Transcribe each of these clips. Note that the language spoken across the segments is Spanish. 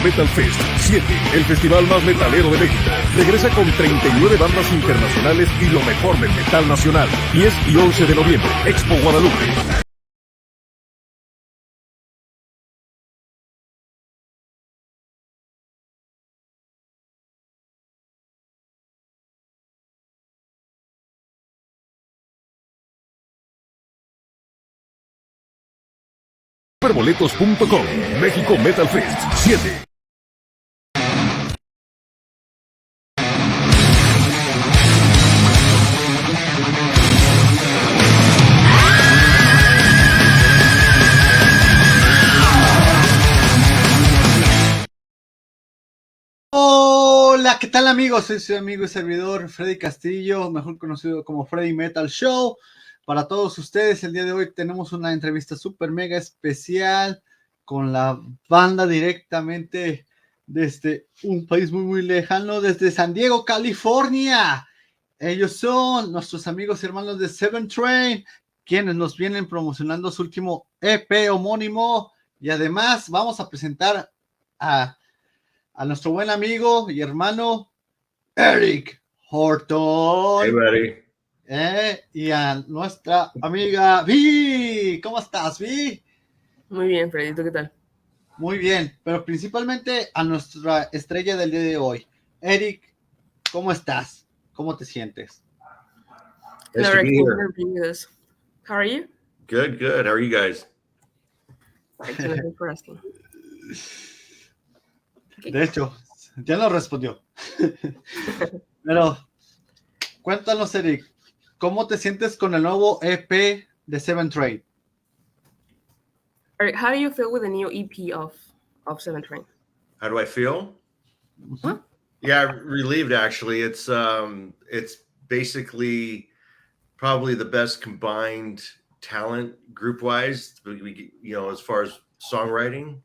Metal Fest 7, el festival más metalero de México. Regresa con 39 bandas internacionales y lo mejor del metal nacional. 10 y 11 de noviembre, Expo Guadalupe. Superboletos.com, México Metal Fest 7. Hola, ¿qué tal amigos? Soy su amigo y servidor Fredy Castillo, mejor conocido como Fredy Metal Show. Para todos ustedes, el día de hoy tenemos una entrevista súper mega especial con la banda directamente desde un país muy lejano, desde San Diego, California. Ellos son nuestros amigos y hermanos de Seventrain, quienes nos vienen promocionando su último EP homónimo. Y además vamos a presentar a nuestro buen amigo y hermano Eric Horton. Hey, buddy. Y a nuestra amiga Vi. ¿Cómo estás, Vi? Muy bien, Fredy, ¿tú qué tal? Muy bien, pero principalmente a nuestra estrella del día de hoy. Eric, ¿cómo estás? ¿Cómo te sientes? Nice to be here. How are you? Good. How are you guys? Excellent, for asking. De hecho, ya nos respondió. Pero, cuéntanos, Eric, ¿cómo te sientes con el nuevo EP de Seventrain? Eric, how do you feel with the new EP of Seventrain? How do I feel? Huh? Yeah, relieved actually. It's basically probably the best combined talent group-wise, as far as songwriting.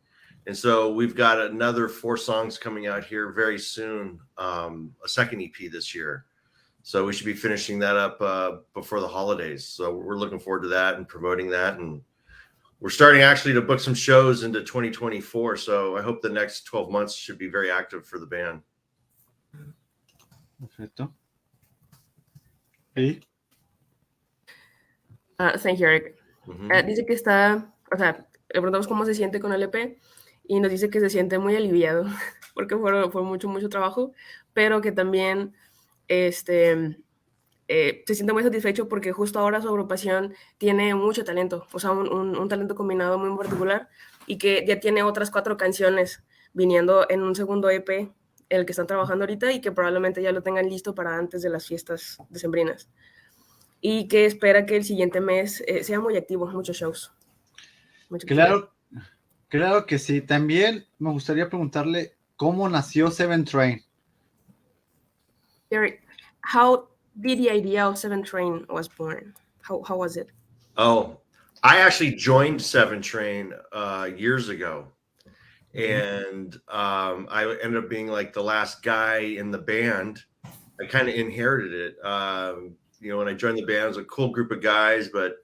And so we've got another 4 songs coming out here very soon, a second EP this year. So we should be finishing that up before the holidays. So we're looking forward to that and promoting that. And we're starting actually to book some shows into 2024. So I hope the next 12 months should be very active for the band. Perfecto. ¿Y? Thank you, Eric. Dice que está, le preguntamos cómo se siente con el EP y nos dice que se siente muy aliviado porque fue mucho trabajo, pero que también se siente muy satisfecho porque justo ahora su agrupación tiene mucho talento, o sea, un talento combinado muy particular y que ya tiene otras 4 canciones viniendo en un segundo EP en el que están trabajando ahorita y que probablemente ya lo tengan listo para antes de las fiestas decembrinas. Y que espera que el siguiente mes sea muy activo, muchos shows. Claro que sí. También me gustaría preguntarle cómo nació Seventrain. Eric, how did the idea of Seventrain was born? How was it? Oh, I actually joined Seventrain years ago. And I ended up being like the last guy in the band. I kind of inherited it. When I joined the band, it was a cool group of guys, but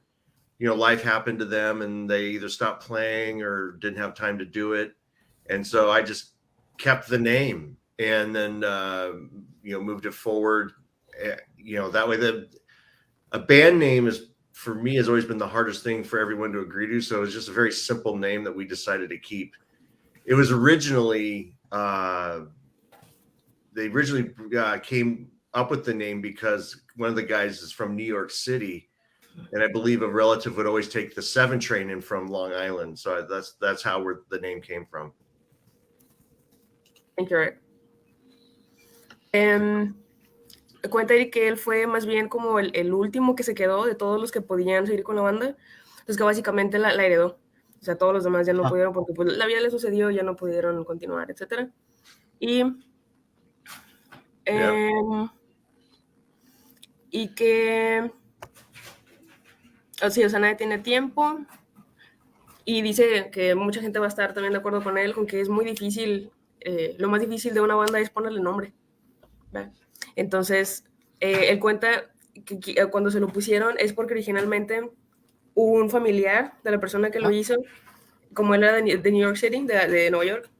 life happened to them and they either stopped playing or didn't have time to do it. And so I just kept the name and then, moved it forward. That way a band name for me has always been the hardest thing for everyone to agree to. So it was just a very simple name that we decided to keep. It was originally, they originally came up with the name because one of the guys is from New York City. And I believe a relative would always take the 7 train in from Long Island. So that's how the name came from. Thank you, Eric. Cuenta Eric que él fue más bien como el último que se quedó de todos los que podían seguir con la banda. Entonces que básicamente la heredó. O sea, todos los demás ya no pudieron porque pues, la vida les sucedió, ya no pudieron continuar, etc. Y que... Sí, o sea, nadie tiene tiempo. Y dice que mucha gente va a estar también de acuerdo con él, con que es muy difícil, lo más difícil de una banda es ponerle nombre. ¿Verdad? Entonces, él cuenta que cuando se lo pusieron es porque originalmente un familiar de la persona que lo hizo, como él era de New York City, de Nueva York,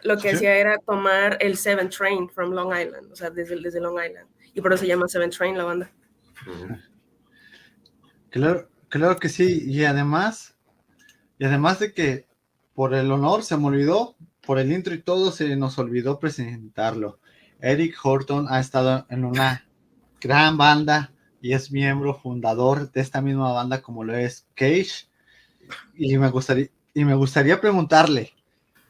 lo que hacía era tomar el Seventrain from Long Island, o sea, desde Long Island. Y por eso se llama Seventrain la banda. Claro que sí. Y además de que por el honor se me olvidó, por el intro y todo, se nos olvidó presentarlo. Eric Horton ha estado en una gran banda y es miembro fundador de esta misma banda como lo es Cage. Y me gustaría preguntarle,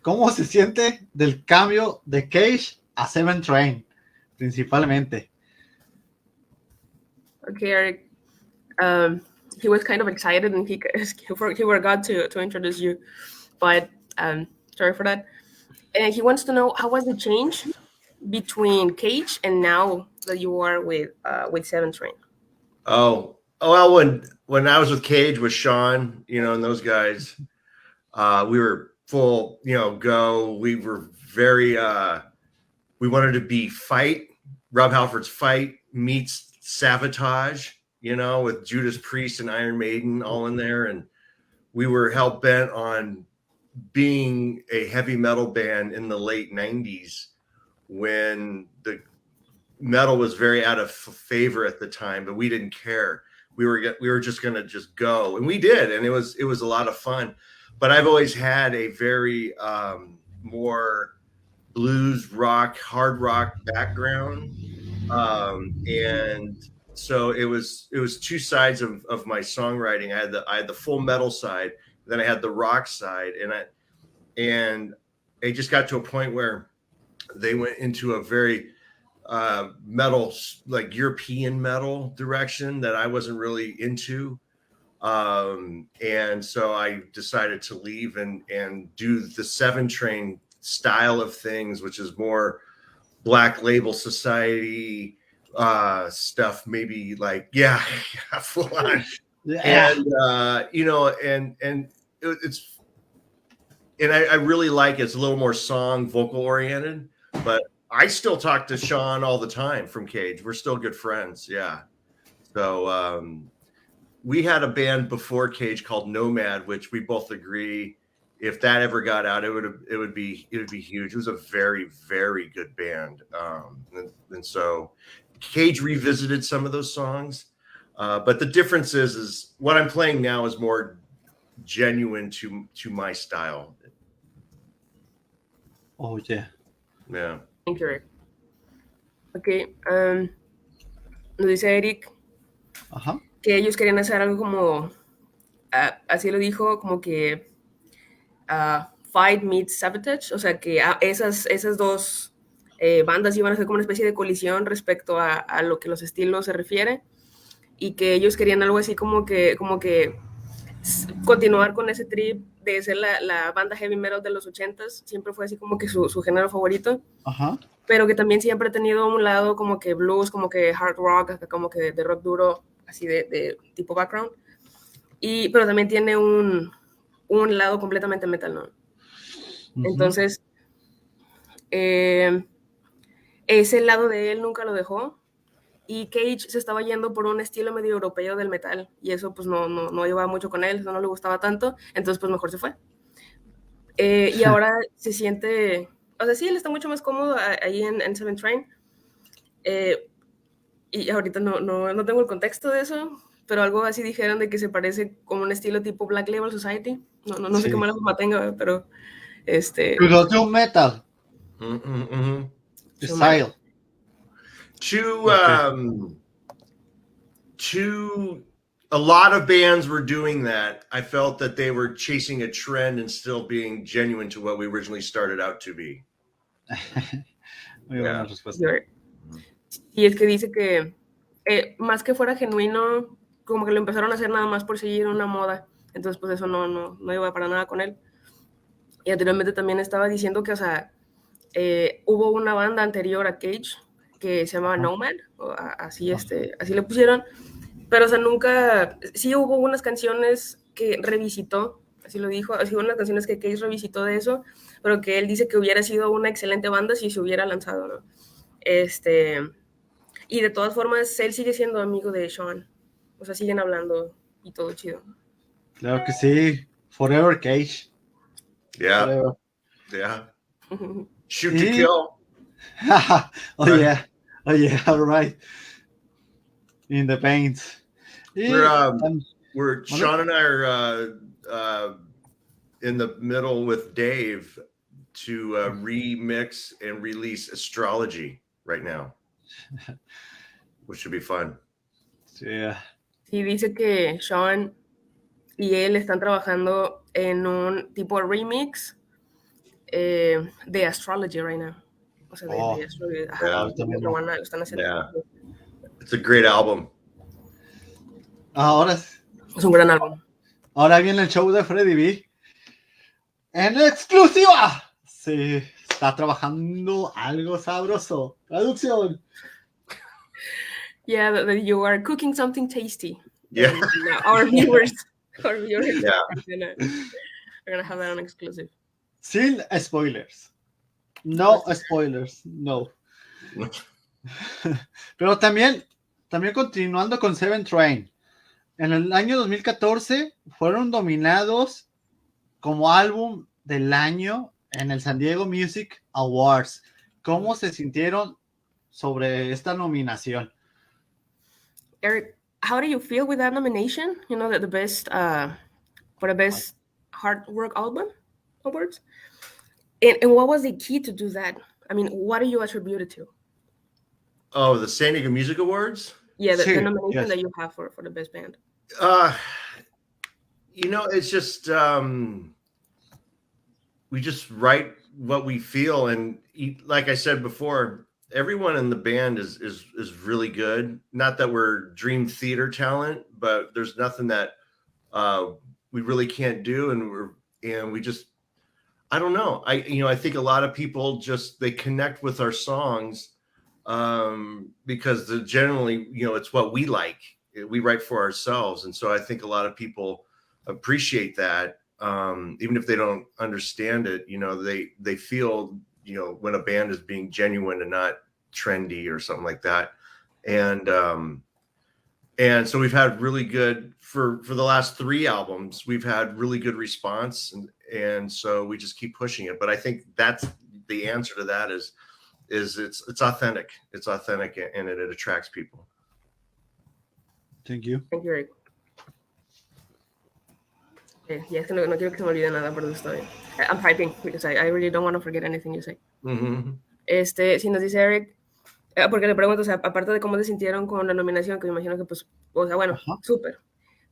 ¿cómo se siente del cambio de Cage a Seventrain, principalmente? Okay, Eric. He was kind of excited and he forgot to introduce you, but sorry for that. And he wants to know, how was the change between Cage and now that you are with Seventrain? Oh, well, when I was with Cage with Sean, and those guys, we were full, go. We were very, we wanted to be fight. Rob Halford's Fight meets Sabotage, with Judas Priest and Iron Maiden all in there. And we were hell bent on being a heavy metal band in the late 90s when the metal was very out of favor at the time, but we didn't care. We were just going to just go, and we did. And it was a lot of fun, but I've always had a very, more blues rock, hard rock background. And so it was two sides of my songwriting. I had the full metal side, then I had the rock side, and it just got to a point where they went into a very metal, like European metal direction that I wasn't really into. And so I decided to leave and do the Seventrain style of things, which is more Black Label Society stuff, maybe like, full on. Yeah. And, it's, and I really like it. It's a little more song vocal oriented, but I still talk to Sean all the time from Cage. We're still good friends. Yeah. So we had a band before Cage called Nomad, which we both agree, if that ever got out, it would be huge. It was a very, very good band. And so Cage revisited some of those songs. But the difference is what I'm playing now is more genuine to my style. Oh, yeah. Yeah. Thank you, Eric. Okay, nos dice Eric que ellos querían hacer algo como, así lo dijo, como que Fight meets Sabotage, o sea que esas dos bandas iban a ser como una especie de colisión respecto a lo que los estilos se refiere, y que ellos querían algo así como que continuar con ese trip de ser la banda heavy metal de los 80s. Siempre fue así como que su género favorito. Pero que también siempre ha tenido un lado como que blues, como que hard rock, como que de rock duro, así de tipo background. Pero también tiene un lado completamente metal, ¿no? Entonces, ese lado de él nunca lo dejó. Y Cage se estaba yendo por un estilo medio europeo del metal, y eso pues no llevaba mucho con él, eso no le gustaba tanto, entonces pues mejor se fue. Y ahora se siente, o sea, sí, él está mucho más cómodo ahí en Seventrain. Y ahorita no tengo el contexto de eso, pero algo así dijeron de que se parece como un estilo tipo Black Label Society. No sé qué mala fama tenga, pero Pero de un metal. Style. A lot of bands were doing that. I felt that they were chasing a trend and still being genuine to what we originally started out to be. Muy buena respuesta. Y es que dice que más que fuera genuino, como que lo empezaron a hacer nada más por seguir una moda. Entonces, pues eso no iba para nada con él. Y anteriormente también estaba diciendo que, o sea, hubo una banda anterior a Cage que se llamaba Nomad, o así le pusieron, pero, o sea, nunca, sí hubo unas canciones que revisitó, así lo dijo, así hubo unas canciones que Cage revisitó de eso, pero que él dice que hubiera sido una excelente banda si se hubiera lanzado, ¿no? Y de todas formas, él sigue siendo amigo de Sean, o sea, siguen hablando y todo chido. Claro que sí, Forever Cage. Yeah. Forever. Yeah. Shoot to kill. Oh yeah, all right. In the paint. We're Sean and I are in the middle with Dave to remix and release Astrology right now, which should be fun. Yeah. Sí, dice que Sean y él están trabajando en un tipo de remix de Astrology right now. O sea, de Astrology. Lo están haciendo. Yeah. It's a great album. Ahora es un gran álbum. Ahora viene el show de Fredy B. En exclusiva. Sí, está trabajando algo sabroso. Traducción. Yeah, that you are cooking something tasty. Yeah. Our viewers are gonna have that on exclusive. Sin spoilers. No spoilers, no. Pero también continuando con Seventrain. En el año 2014 fueron nominados como álbum del año en el San Diego Music Awards. ¿Cómo se sintieron sobre esta nominación? Eric, how do you feel with that nomination? You know, that the best for the best hard work album awards. And what was the key to do that? I mean, what do you attribute it to? Oh, the San Diego Music Awards? Yeah, the nomination that you have for the best band. You know, it's just we just write what we feel, and like I said before, everyone in the band is really good. Not that we're dream theater talent, but there's nothing that we really can't do, and we just, I don't know. I think a lot of people they connect with our songs because generally, it's what we like. We write for ourselves, and so I think a lot of people appreciate that, even if they don't understand it. They feel when a band is being genuine and not trendy or something like that, and so we've had really good for the last 3 albums. We've had really good response, and so we just keep pushing it. But I think that's the answer to that is it's authentic. It's authentic, and it attracts people. Thank you. Thank you, Eric. Okay, yeah, es que no quiero que se me olvide nada, por eso estoy. I'm typing because I really don't want to forget anything you say. Mm-hmm. Si nos dice Eric, porque le pregunto, o sea, aparte de cómo se sintieron con la nominación, que me imagino que pues, o sea, bueno, súper.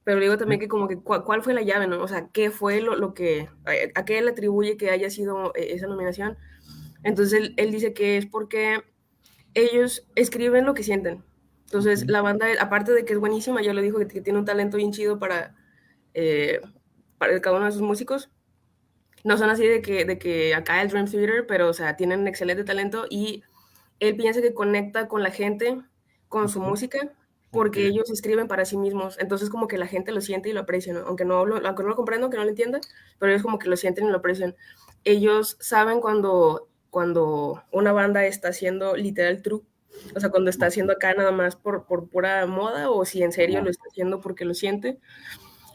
Pero digo también que como que cuál fue la llave, ¿no? O sea, ¿qué fue lo que, a qué él atribuye que haya sido esa nominación? Entonces él dice que es porque ellos escriben lo que sienten. Entonces la banda, aparte de que es buenísima, yo le digo que tiene un talento bien chido para cada uno de sus músicos. No son así de que acá el Dream Theater, pero o sea, tienen un excelente talento y él piensa que conecta con la gente, con su música, porque ellos escriben para sí mismos. Entonces como que la gente lo siente y lo aprecia, ¿no? Aunque no lo comprendo, aunque no lo entienda, pero ellos como que lo sienten y lo aprecian. Ellos saben cuando una banda está haciendo literal true, o sea, cuando está haciendo acá nada más por pura moda, o si en serio lo está haciendo porque lo siente.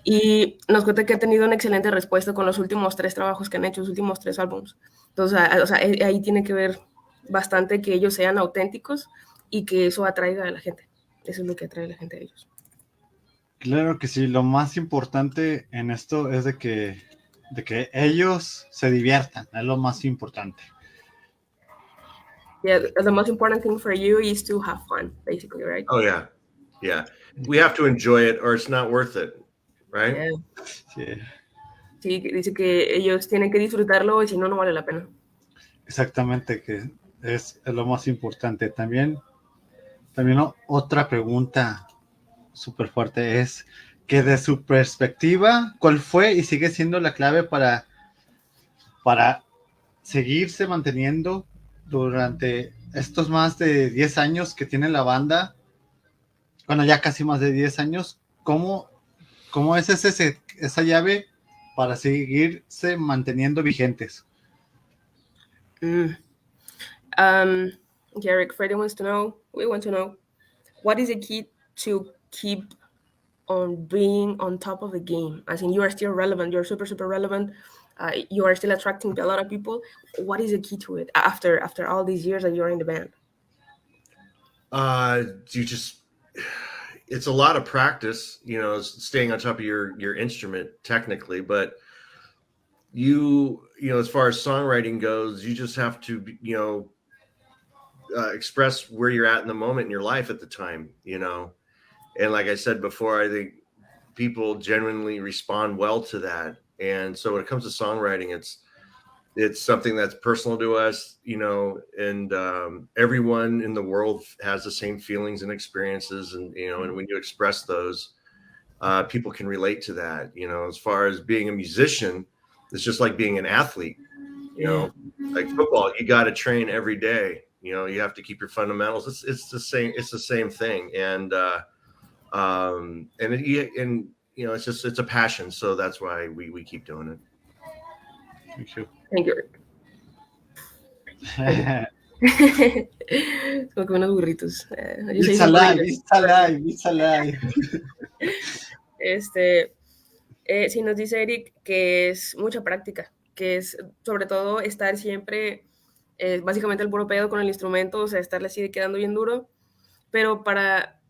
Y nos cuenta que ha tenido una excelente respuesta con los últimos 3 trabajos que han hecho, los últimos 3 álbumes. Entonces, o sea, ahí tiene que ver bastante que ellos sean auténticos y que eso atraiga a la gente. Eso es lo que atrae a la gente a ellos. Claro que sí, lo más importante en esto es de que ellos se diviertan, es lo más importante. Yeah, the most important thing for you is to have fun, basically, right? Oh yeah. We have to enjoy it or it's not worth it, right? Yeah. Sí, dice que ellos tienen que disfrutarlo y si no, no vale la pena. Exactamente, que es lo más importante. También otra pregunta súper fuerte es que de su perspectiva, ¿cuál fue y sigue siendo la clave para seguirse manteniendo durante estos más de 10 años que tiene la banda? Bueno, ya casi más de 10 años. ¿Cómo es esa llave para seguirse manteniendo vigentes? Eric, Fredy we want to know, what is the key to keep on being on top of the game? As in, you are still relevant, you're super, super relevant. you are still attracting to a lot of people. What is the key to it after all these years that you're in the band? It's a lot of practice, staying on top of your instrument technically, but as far as songwriting goes, you just have to, express where you're at in the moment in your life at the time, and like I said before, I think people genuinely respond well to that. And so when it comes to songwriting, it's something that's personal to us, and everyone in the world has the same feelings and experiences, and and when you express those, people can relate to that. As far as being a musician, it's just like being an athlete. Like football, you got to train every day. You have to keep your fundamentals. It's the same. It's the same thing, and it's a passion. So that's why we keep doing it. Thank you. Thank you. Como que unos burritos. It's alive. Sí, nos dice Eric que es mucha práctica, que es sobre todo estar siempre, básicamente el puro pedo con el instrumento, o sea, estarle así quedando bien duro, pero para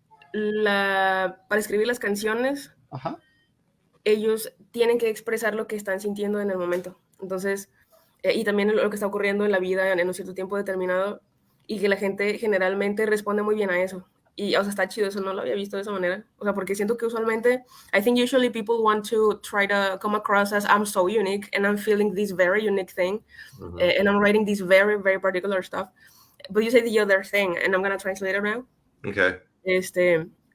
escribir las canciones, Ajá. ellos tienen que expresar lo que están sintiendo en el momento. Entonces, y también lo que está ocurriendo en la vida en un cierto tiempo determinado, y que la gente generalmente responde muy bien a eso. Y, o sea, está chido eso, no lo había visto de esa manera. O sea, porque siento que usualmente, I think usually people want to try to come across as I'm so unique and I'm feeling this very unique thing, and I'm writing this very, very particular stuff. But you say the other thing, and I'm going to translate it now. Okay.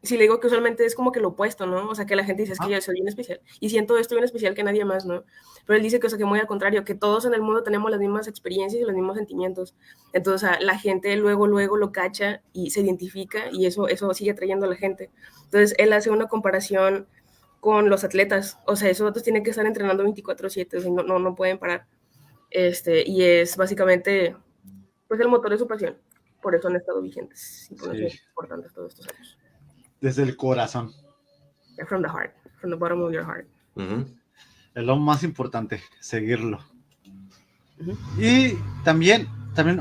Si le digo que usualmente es como que lo opuesto, ¿no? O sea, que la gente dice, es que yo soy bien especial y siento esto bien especial que nadie más, ¿no? Pero él dice que, o sea, que muy al contrario, que todos en el mundo tenemos las mismas experiencias y los mismos sentimientos. Entonces, o sea, la gente luego lo cacha y se identifica, y eso sigue atrayendo a la gente. Entonces, él hace una comparación con los atletas. O sea, esos otros tienen que estar entrenando 24/7, o sea, no pueden parar. Y es básicamente, pues, el motor de su pasión. Por eso han estado vigentes y por eso es importante todos estos años. Desde el corazón. From the heart, from the bottom of your heart. Es lo más importante, seguirlo. Y también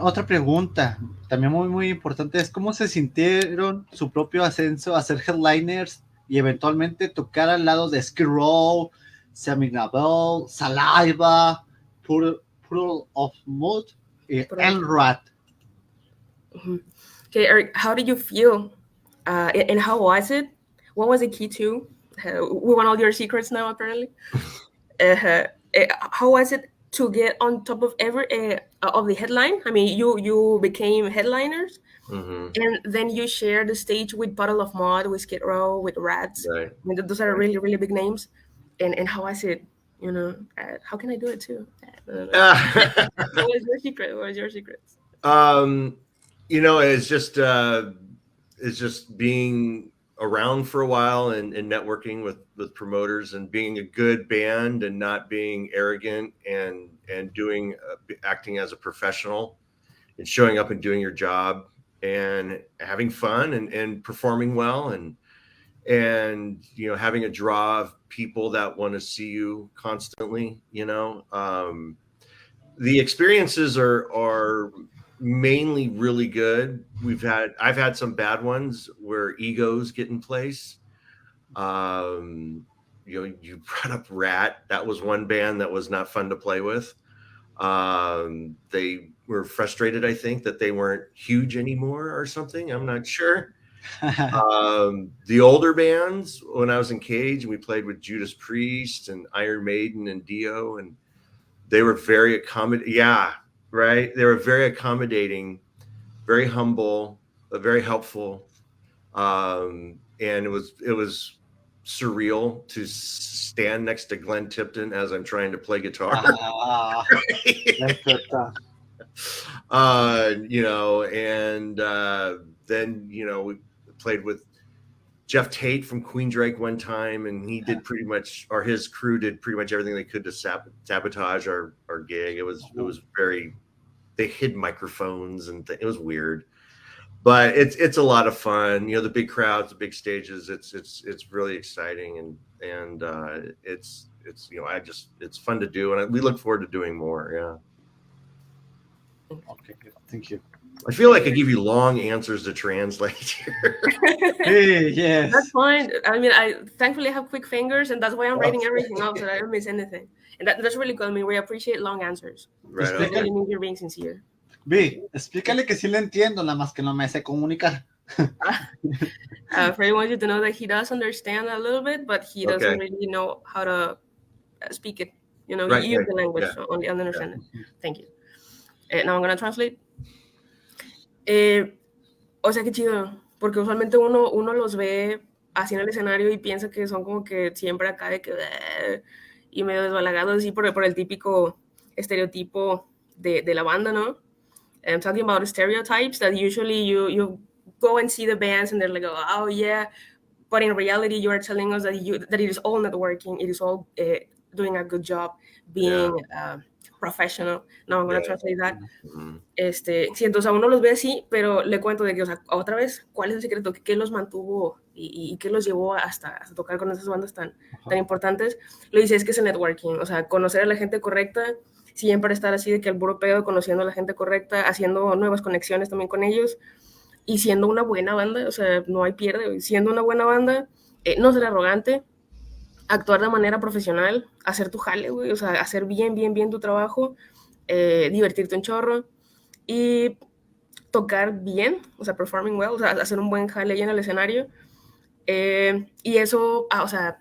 otra pregunta, también muy, muy importante, es cómo se sintieron su propio ascenso a ser headliners y eventualmente tocar al lado de Skid Row, Seminabel, Saliva, Puddle of Mud y El Rat. Okay, Eric, how did you feel? And how was it? What was the key to? We want all your secrets now, apparently. How was it to get on top of of the headline? I mean, you became headliners, and then you share the stage with Puddle of Mud, with Skid Row, with Rats. Right. I mean, those are really, really big names. And how was it? How can I do it too? What was your secret? What was your secret? It's just being around for a while and networking with promoters and being a good band and not being arrogant and acting as a professional and showing up and doing your job and having fun and performing well and having a draw of people that want to see you constantly. The experiences are mainly really good. I've had some bad ones where egos get in place. You brought up Rat. That was one band that was not fun to play with. They were frustrated, I think, that they weren't huge anymore or something. I'm not sure. The older bands, when I was in Cage, we played with Judas Priest and Iron Maiden and Dio, and they were very accommodating. Yeah, right. They were very accommodating, very humble, very helpful. And it was surreal to stand next to Glenn Tipton as I'm trying to play guitar. Then, we played with Jeff Tate from Queensryche one time, and he did pretty much, or his crew did pretty much everything they could to sabotage our gig. It was very, they hid microphones and it was weird, but it's a lot of fun. The big crowds, the big stages. It's really exciting, and it's it's fun to do, and we look forward to doing more. Yeah. Okay, thank you. I feel like I give you long answers to translate here. Hey, yes. That's fine. I mean, I thankfully have quick fingers, and that's why I'm writing everything up, so I don't miss anything. And that's really good. I mean, we appreciate long ansers. Right. It really means you're being sincere. Vi, explícale que sí le entiendo, nada más que no me sé comunicar. Fredy wants you to know that he does understand a little bit, but he doesn't really know how to speak it. You know, use the language, so only understand it. Thank you. Now I'm going to translate. O sea, qué chido, porque usualmente uno los ve así en el escenario y piensa que son como que siempre acá de que y medio desbalagados así por el típico estereotipo de la banda, ¿no? I'm talking about stereotypes that usually you go and see the bands and they're like, oh yeah, but in reality you are telling us that it is all networking, it is all doing a good job, being professional. No, I'm going to translate that. Sí, entonces a uno los ve así, pero le cuento de que, o sea, otra vez, ¿cuál es el secreto? ¿Qué los mantuvo y qué los llevó hasta tocar con esas bandas tan importantes? Lo dice, es que es el networking, o sea, conocer a la gente correcta, siempre estar así de que al puro pedo, conociendo a la gente correcta, haciendo nuevas conexiones también con ellos, y siendo una buena banda, o sea, no hay pierde, siendo una buena banda, no ser arrogante, actuar de manera profesional, hacer tu jale, güey, o sea, hacer bien tu trabajo, divertirte un chorro y tocar bien, o sea, performing well, o sea, hacer un buen jale ahí en el escenario. Y eso, o sea,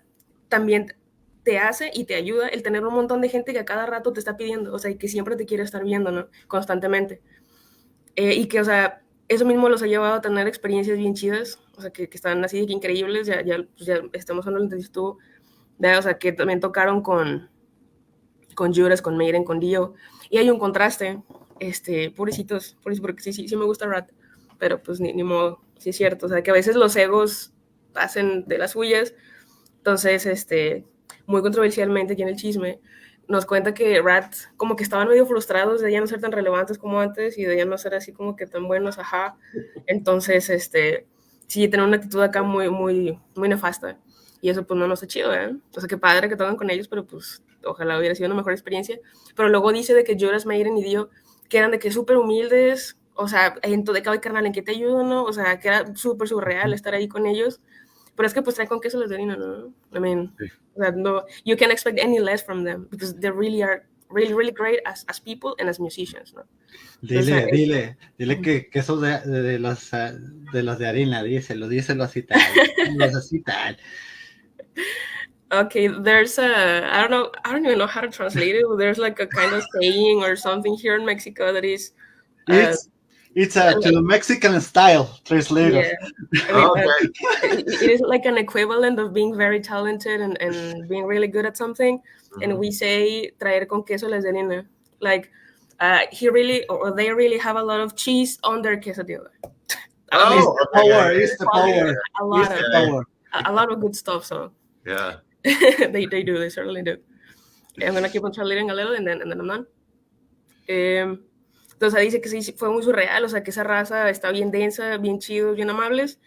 también te hace y te ayuda el tener un montón de gente que a cada rato te está pidiendo, o sea, y que siempre te quiere estar viendo, ¿no? Constantemente. Y que, o sea, eso mismo los ha llevado a tener experiencias bien chidas, o sea, que están así de que increíbles, ya estamos hablando de esto, o sea, que también tocaron con Judas, con Maiden, con Dio, y hay un contraste, pobrecitos, porque sí me gusta Rat, pero pues ni modo, sí es cierto, o sea, que a veces los egos hacen de las suyas. Entonces, muy controversialmente aquí en el chisme, nos cuenta que Rat como que estaban medio frustrados de ya no ser tan relevantes como antes y de ya no ser así como que tan buenos, ajá. Entonces, sí, tener una actitud acá muy nefasta. Y eso pues no está chido, ¿eh? O sea, qué padre que tocan con ellos, pero pues ojalá hubiera sido una mejor experiencia. Pero luego dice de que Judas, Maiden y Dio, que eran de que súper humildes, o sea, en todo de cada carnal, ¿en qué te ayudo, no? O sea, que era súper surreal estar ahí con ellos. Pero es que pues traen con queso les de harina, ¿no? I mean, no, you can't expect any less from them because they really are really great as people and as musicians, ¿no? Dile que eso de las de harina, díselo así tal. Así tal. Okay, there's I don't even know how to translate it. There's like a kind of saying or something here in Mexico that is it's to the Mexican style translated. Yeah. I mean, it is like an equivalent of being very talented and being really good at something. And we say traer con queso les de harina. Like he really or they really have a lot of cheese on their quesadilla. It's the power. A lot of good stuff. So yeah, they do. They certainly do. I'm gonna keep on translating a little and then I'm done. Entonces dice que sí, fue muy surreal, o sea, que esa raza está bien densa, bien chidos, bien amables,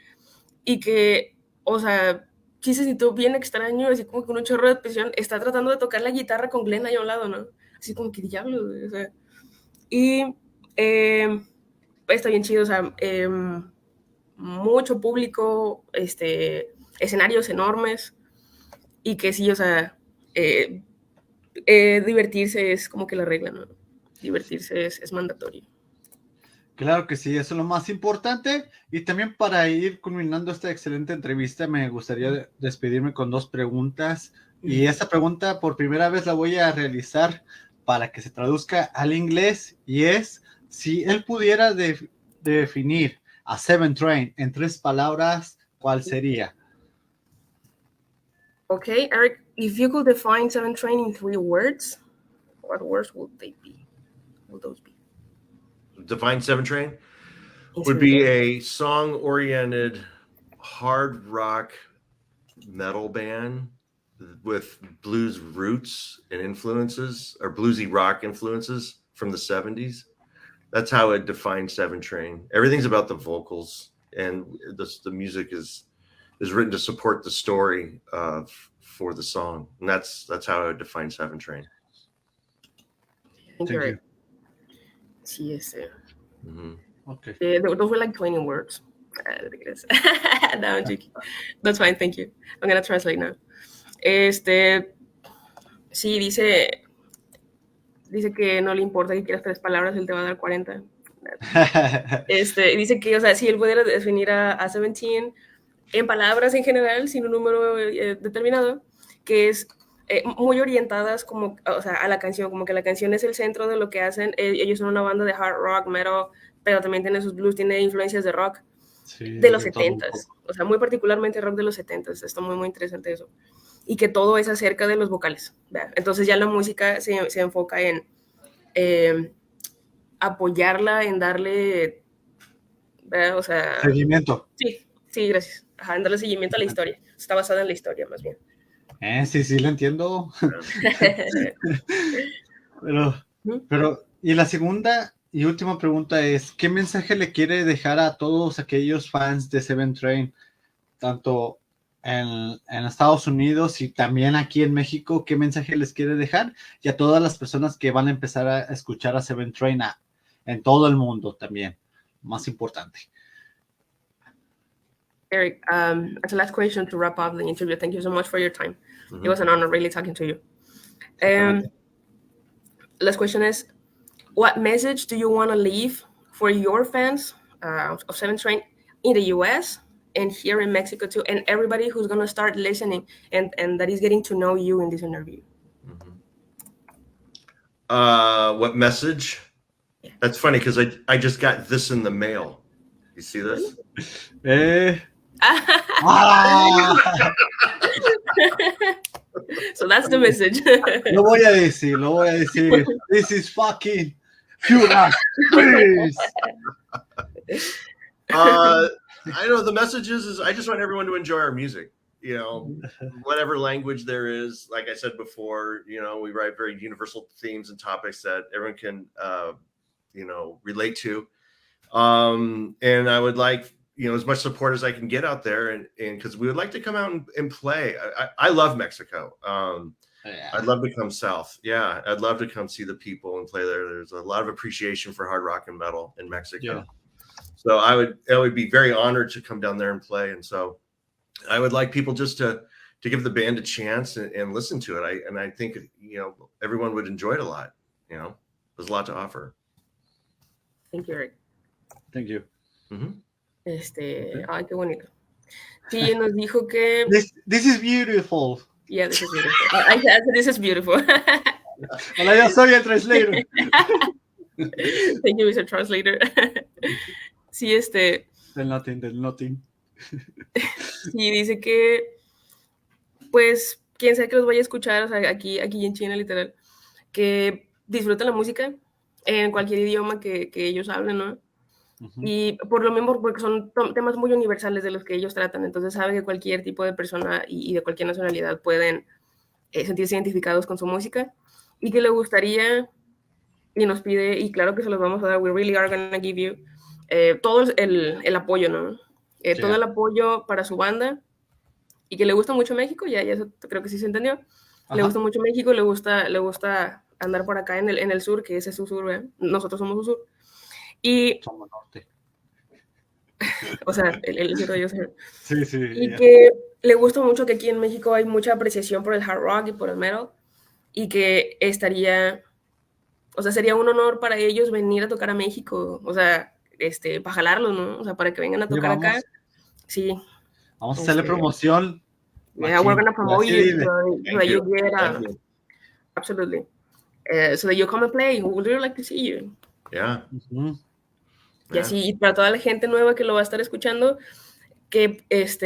y que, o sea, sí se sintió bien extraño, así como que un chorro de presión, está tratando de tocar la guitarra con Glenn ahí a un lado, ¿no? Así como que diablos, o sea. Y está bien chido, o sea, mucho público, escenarios enormes, y que sí, o sea, divertirse es como que la regla, ¿no? Divertirse es mandatorio. Claro que sí, eso es lo más importante. Y también para ir culminando esta excelente entrevista, me gustaría despedirme con 2 preguntas. Y esta pregunta por primera vez la voy a realizar para que se traduzca al inglés. Y es, si él pudiera definir a Seventrain en 3 palabras, ¿cuál sería? Okay, Eric, if you could define Seventrain in 3 words, what words would they be? Will those be? Define Seventrain would be a song-oriented hard rock metal band with blues roots and influences, or bluesy rock influences from the 70s. That's how it defines Seventrain. Everything's about the vocals, and the music is is written to support the story for the song, and that's how I would define Seventrain. Thank you. Sí, Okay. Those were like 20 words. No, I'm joking. That's fine, thank you. I'm gonna translate now. Sí, dice que no le importa que quieras 3 palabras, él te va a dar 40. Dice que, o sea, si él pudiera definir a Seventeen en palabras en general, sin un número determinado, que es muy orientadas como, o sea, a la canción, como que la canción es el centro de lo que hacen. Ellos son una banda de hard rock, metal, pero también tiene sus blues, tiene influencias de rock de los 70s, o sea, muy particularmente rock de los 70s. Está muy, muy interesante eso. Y que todo es acerca de los vocales, ¿verdad? Entonces ya la música se enfoca en apoyarla, en darle, ¿verdad? O sea... Seguimiento. Sí, gracias. Ajá, en darle seguimiento a la historia. Está basada en la historia, más bien. Sí, lo entiendo. Pero, y la segunda y última pregunta es, ¿qué mensaje le quiere dejar a todos aquellos fans de Seventrain, tanto en Estados Unidos y también aquí en México? ¿Qué mensaje les quiere dejar? Y a todas las personas que van a empezar a escuchar a Seventrain en todo el mundo también, más importante. Eric, as a last question to wrap up the interview, thank you so much for your time. Mm-hmm. It was an honor really talking to you. Last question is, what message do you want to leave for your fans of Seventrain in the US and here in Mexico too, and everybody who's going to start listening and that is getting to know you in this interview? What message? Yeah. That's funny because I just got this in the mail. You see this? So that's the message. Lo voy a decir. This is fucking Judas Priest. I know the message is I just want everyone to enjoy our music. You know, whatever language there is. Like I said before, you know, we write very universal themes and topics that everyone can, you know, relate to. And I would like, you know, as much support as I can get out there, and because we would like to come out and play. I love Mexico. I'd love to come south. Yeah, I'd love to come see the people and play there. There's a lot of appreciation for hard rock and metal in Mexico. Yeah. So I would be very honored to come down there and play. And so I would like people just to give the band a chance and listen to it. I think, you know, everyone would enjoy it a lot. You know, there's a lot to offer. Thank you, Eric. Thank you. Mm-hmm. Ay, qué bonito. Sí, nos dijo que... This is beautiful. Yeah, this is beautiful. I said this is beautiful. Hola, yo soy el translator. Thank you, Mr. Translator. Sí, Del nothing. Sí, dice que, pues, quien sea que los vaya a escuchar, o sea, aquí en China, literal, que disfruten la música en cualquier idioma que ellos hablen, ¿no? Uh-huh. Y por lo mismo, porque son temas muy universales de los que ellos tratan, entonces saben que cualquier tipo de persona y de cualquier nacionalidad pueden sentirse identificados con su música, y que le gustaría, y nos pide, y claro que se los vamos a dar, we really are gonna give you todo el apoyo, ¿no? Sí. Todo el apoyo para su banda, y que le gusta mucho México, ya eso creo que sí se entendió. Ajá. Le gusta mucho México, le gusta andar por acá en el sur, que ese es su sur, ¿verdad? Nosotros somos su sur. Y somos norte. O sea, el sur de ellos. Sí. Y que le gusta mucho que aquí en México hay mucha apreciación por el hard rock y por el metal, y que sería un honor para ellos venir a tocar a México, o sea, para jalarlos, ¿no? O sea, para que vengan a tocar acá. Sí. Vamos a hacerle promoción. Yeah, we're gonna promote you so that you get absolutely. So that you come and play. We would really like to see you. Yeah. Mm-hmm. Y así, y para toda la gente nueva que lo va a estar escuchando, que les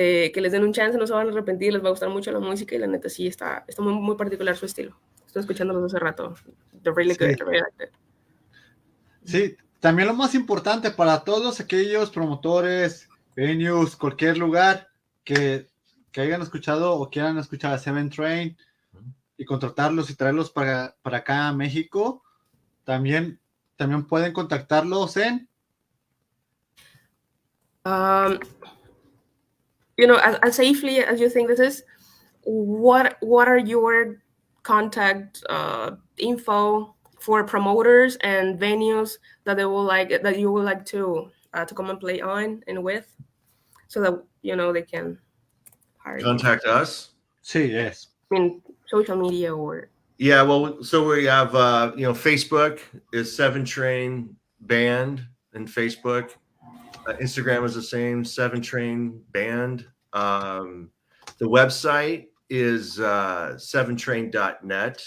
den un chance, no se van a arrepentir, les va a gustar mucho la música, y la neta sí está muy, muy particular su estilo. Estoy escuchándolos hace rato. They're really good. They're really like it. Sí, también lo más importante para todos aquellos promotores, venues, cualquier lugar que hayan escuchado o quieran escuchar a Seventrain y contratarlos y traerlos para acá a México, también pueden contactarlos en as safely as you think this is, what are your contact info for promoters and venues that you would like to come and play on and with, so that they can hire Contact us. Sí, yes. I mean, social media or. Yeah, well, so we have Facebook is Seventrain Band and Facebook. Instagram is the same, Seventrain Band. The website is seventrain.net.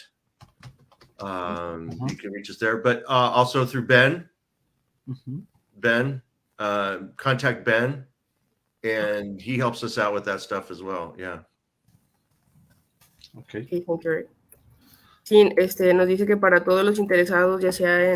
You can reach us there, but also through Ben. Ben, contact Ben, and he helps us out with that stuff as well. Yeah. Okay. Sí, nos dice que para todos los interesados, ya sea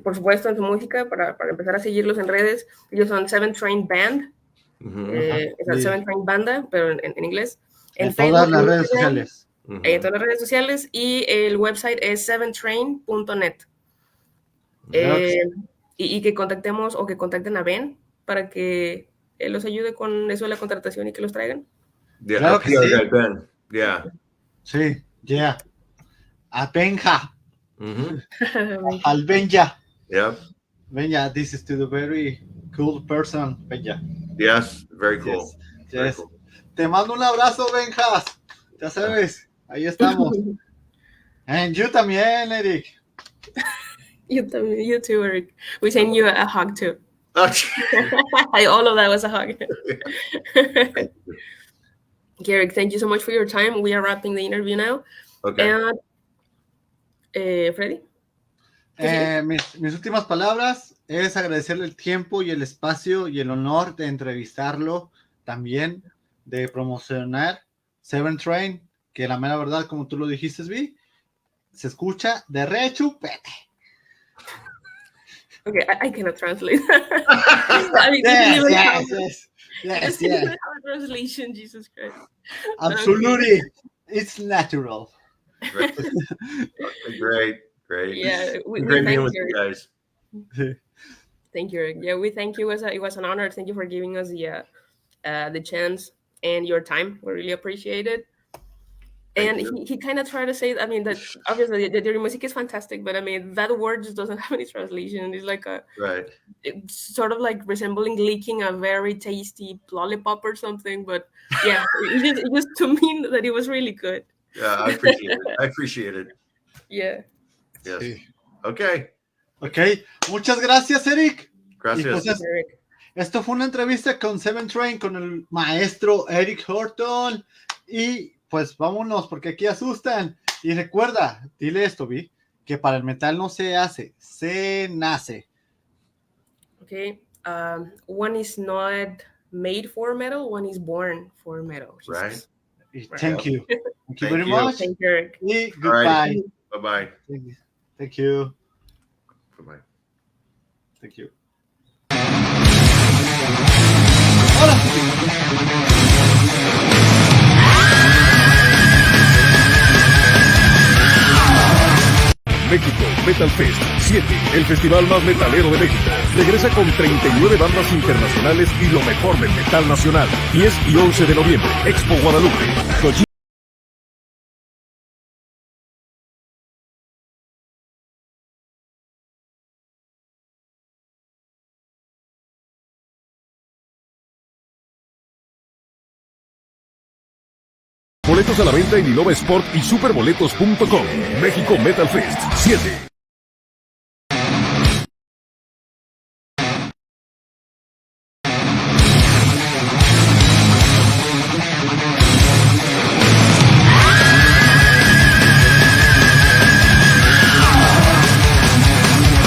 por supuesto en su música, para empezar a seguirlos en redes, ellos son Seventrain Band, es el Seventrain Banda, pero en inglés. En todas las redes sociales. En todas las redes sociales, y el website es seventrain.net. Y que contactemos o que contacten a Ben para que él los ayude con eso de la contratación y que los traigan. Yeah, claro que sí. Ben. Yeah. Sí, yeah. A Benja. Al Benja. Yep. Benja, this is to the very cool person, Benja. Yes, very cool. Yes. Very Yes. cool. Te mando un abrazo, Benjas. Ya sabes, ahí estamos. And you también, Eric. You too, Eric. We send you a hug too. All of that was a hug. Eric, thank you so much for your time. We are wrapping the interview now. Okay. And Fredy? Mis últimas palabras es agradecerle el tiempo y el espacio y el honor de entrevistarlo, también de promocionar Seventrain, que la mera verdad, como tú lo dijiste, Vi, se escucha de rechupete. Okay, I cannot translate. I mean, yes. Translation, Jesus Christ. Absolutely, it's natural. Great. Yeah, we great being thank with you, you guys. Thank you, Eric. Yeah, we thank you. It was an honor. Thank you for giving us the chance and your time. We really appreciate it. And he kind of tried to say, I mean, that obviously the music is fantastic, but I mean, that word just doesn't have any translation. It's like it's sort of like resembling licking a very tasty lollipop or something. But yeah, it just to mean that it was really good. Yeah, I appreciate it. Yeah. Yes. Sí. Okay. Muchas gracias, Eric. Gracias. Entonces, Eric. Esto fue una entrevista con Seventrain, con el maestro Eric Horton. Y pues vámonos, porque aquí asustan. Y recuerda, dile esto, Vi, que para el metal no se hace, se nace. Okay. One is not made for metal, one is born for metal. Right. Thank you. Thank you very much. Thank you, Eric. Y goodbye. Bye-bye. Thank you. Bye-bye. Thank you. Ahora sí. México Metal Fest 7, el festival más metalero de México. Regresa con 39 bandas internacionales y lo mejor del metal nacional. 10 y 11 de noviembre, Expo Guadalupe. Boletos a la venta en Innova Sport y superboletos.com. México Metal Fest 7.